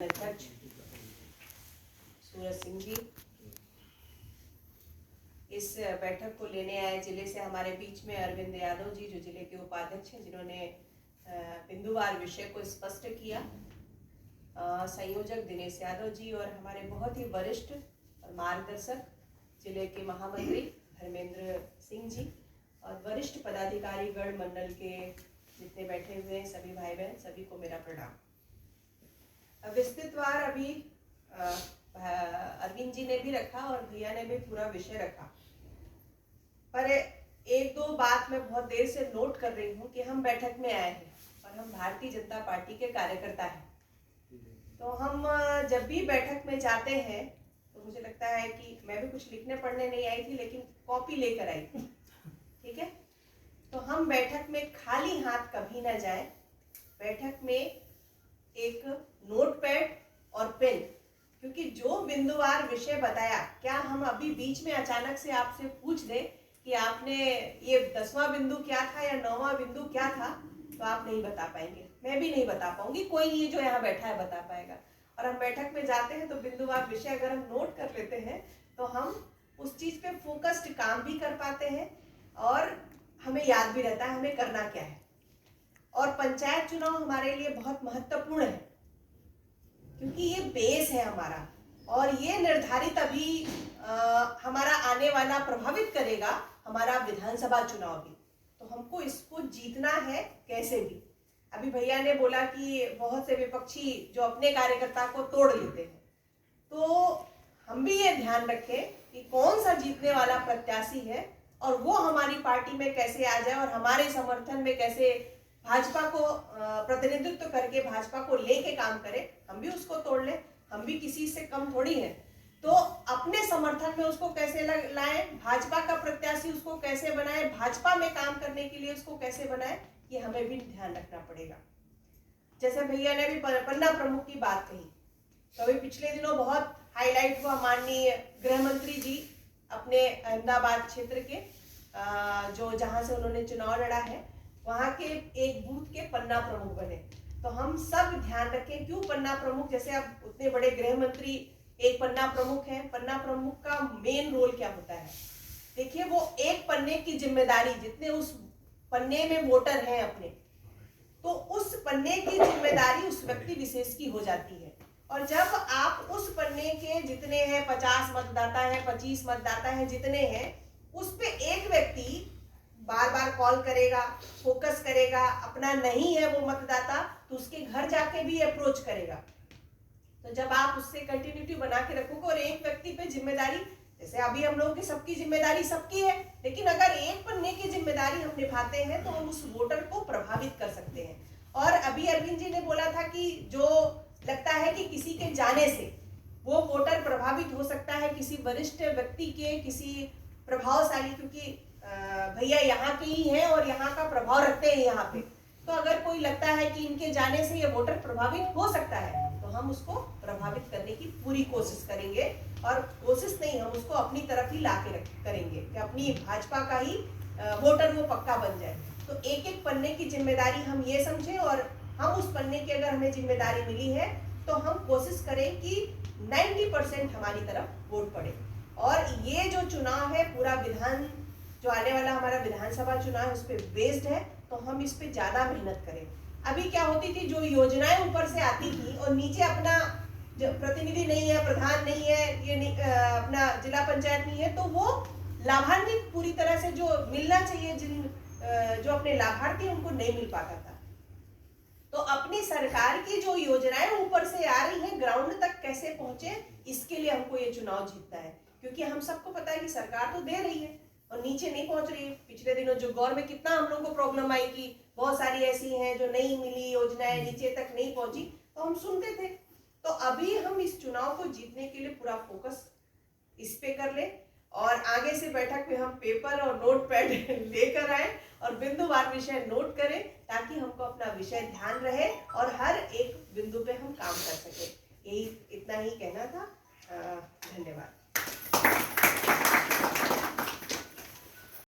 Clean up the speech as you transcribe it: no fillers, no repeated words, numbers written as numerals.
अध्यक्ष सूरज सिंह जी इस बैठक को लेने आए जिले से हमारे बीच में अरविंद यादव जी जो जिले के उपाध्यक्ष हैं, जिन्होंने बिंदुवार विषय को स्पष्ट किया। संयोजक दिनेश यादव जी और हमारे बहुत ही वरिष्ठ और मार्गदर्शक जिले के महामंत्री धर्मेंद्र सिंह जी और वरिष्ठ पदाधिकारी गण मंडल के जितने बैठे हुए हैं सभी भाई बहन, सभी को मेरा प्रणाम। विस्तृतवार अभी अरविंद जी ने भी रखा और भैया ने भी पूरा विषय रखा, पर एक दो बात मैं बहुत देर से नोट कर रही हूँ कि हम बैठक में आए हैं और हम भारतीय जनता पार्टी के कार्यकर्ता हैं। तो हम जब भी बैठक में जाते हैं तो मुझे लगता है कि मैं भी कुछ लिखने पढ़ने नहीं आई थी, लेकिन कॉपी लेकर आई थी। ठीक है, तो हम बैठक में खाली हाथ कभी ना जाए। बैठक में एक नोटपैड और पेन, क्योंकि जो बिंदुवार विषय बताया, क्या हम अभी बीच में अचानक से आपसे पूछ दें कि आपने ये 10वां बिंदु क्या था या 9वां बिंदु क्या था, तो आप नहीं बता पाएंगे, मैं भी नहीं बता पाऊंगी, कोई नहीं जो यहाँ बैठा है बता पाएगा। और हम बैठक में जाते हैं तो बिंदुवार विषय अगर हम नोट कर लेते हैं तो हम उस चीज पे फोकस्ड काम भी कर पाते हैं और हमें याद भी रहता है हमें करना क्या है। और पंचायत चुनाव हमारे लिए बहुत महत्वपूर्ण है क्योंकि ये बेस है हमारा और ये निर्धारित अभी हमारा आने वाला प्रभावित करेगा हमारा विधानसभा चुनाव भी। तो हमको इसको जीतना है कैसे भी। अभी भैया ने बोला कि बहुत से विपक्षी जो अपने कार्यकर्ता को तोड़ लेते हैं, तो हम भी ये ध्यान रखें कि कौन सा जीतने वाला प्रत्याशी है और वो हमारी पार्टी में कैसे आ जाए और हमारे समर्थन में कैसे भाजपा को प्रतिनिधित्व करके भाजपा को लेके काम करे। हम भी उसको तोड़ ले, हम भी किसी से कम थोड़ी हैं। तो अपने समर्थन में उसको कैसे लाएं, भाजपा का प्रत्याशी उसको कैसे बनाए, भाजपा में काम करने के लिए उसको कैसे बनाए, ये हमें भी ध्यान रखना पड़ेगा। जैसे भैया ने भी पन्ना प्रमुख की बात कही, तो अभी पिछले दिनों बहुत हाईलाइट हुआ, माननीय गृह मंत्री जी अपने अहमदाबाद क्षेत्र के जो जहां से उन्होंने चुनाव लड़ा है वहां के एक बूथ के पन्ना प्रमुख बने। तो हम सब ध्यान रखें, क्यों पन्ना प्रमुख, जैसे अब उतने बड़े गृह मंत्री एक पन्ना प्रमुख हैं, पन्ना प्रमुख का मेन रोल क्या होता है। देखिए, वो एक पन्ने की जिम्मेदारी, जितने उस पन्ने में वोटर हैं अपने, तो उस पन्ने की जिम्मेदारी उस व्यक्ति विशेष की हो जाती है। और जब आप उस पन्ने के जितने हैं 50 मतदाता है, 25 मतदाता है, जितने हैं, उस पे एक व्यक्ति बार बार कॉल करेगा, फोकस करेगा, अपना नहीं है वो मतदाता तो उसके घर जाके भी अप्रोच करेगा। तो जब आप उससे कंटिन्यूटी बना के रखोगे और एक व्यक्ति पे जिम्मेदारी, जैसे अभी हम लोगों की सबकी जिम्मेदारी सबकी है, लेकिन अगर एक पन्ने की जिम्मेदारी हम निभाते हैं तो हम उस वोटर को प्रभावित कर सकते हैं। और अभी अरविंद जी ने बोला था कि जो लगता है कि किसी के जाने से वो वोटर प्रभावित हो सकता है, किसी वरिष्ठ व्यक्ति के, किसी प्रभावशाली, क्योंकि भैया यहाँ के ही हैं और यहाँ का प्रभाव रखते हैं यहाँ पे, तो अगर कोई लगता है कि इनके जाने से ये वोटर प्रभावित हो सकता है तो हम उसको प्रभावित करने की पूरी कोशिश करेंगे। और कोशिश नहीं, हम उसको अपनी तरफ ही लाके करेंगे कि अपनी भाजपा का ही वोटर वो पक्का बन जाए। तो एक एक पन्ने की जिम्मेदारी हम ये समझें और हम उस पन्ने की अगर हमें जिम्मेदारी मिली है तो हम कोशिश करें कि 90% हमारी तरफ वोट पड़े। और ये जो चुनाव है पूरा जो आने वाला हमारा विधानसभा चुनाव है उस पर बेस्ड है, तो हम इस पे ज्यादा मेहनत करें। अभी क्या होती थी, जो योजनाएं ऊपर से आती थी और नीचे अपना जो प्रतिनिधि नहीं है, प्रधान नहीं है, ये नहीं, अपना जिला पंचायत नहीं है, तो वो लाभान्वित पूरी तरह से जो मिलना चाहिए, जो अपने लाभार्थी उनको नहीं मिल पाता था। तो अपनी सरकार की जो योजनाएं ऊपर से आ रही हैं ग्राउंड तक कैसे पहुंचे, इसके लिए हमको ये चुनाव जीतना है। क्योंकि हम सबको पता है कि सरकार तो दे रही है और नीचे नहीं पहुंच रही है। पिछले दिनों जो गौर में कितना हम लोग को प्रॉब्लम आई कि बहुत सारी ऐसी हैं जो नहीं मिली, योजनाएं नीचे तक नहीं पहुंची, तो हम सुनते थे। तो अभी हम इस चुनाव को जीतने के लिए पूरा फोकस इस पे कर ले और आगे से बैठक में हम पेपर और नोटपैड लेकर आए और बिंदुवार विषय नोट करें, ताकि हमको अपना विषय ध्यान रहे और हर एक बिंदु पे हम काम कर सके। यही इतना ही कहना था। धन्यवाद।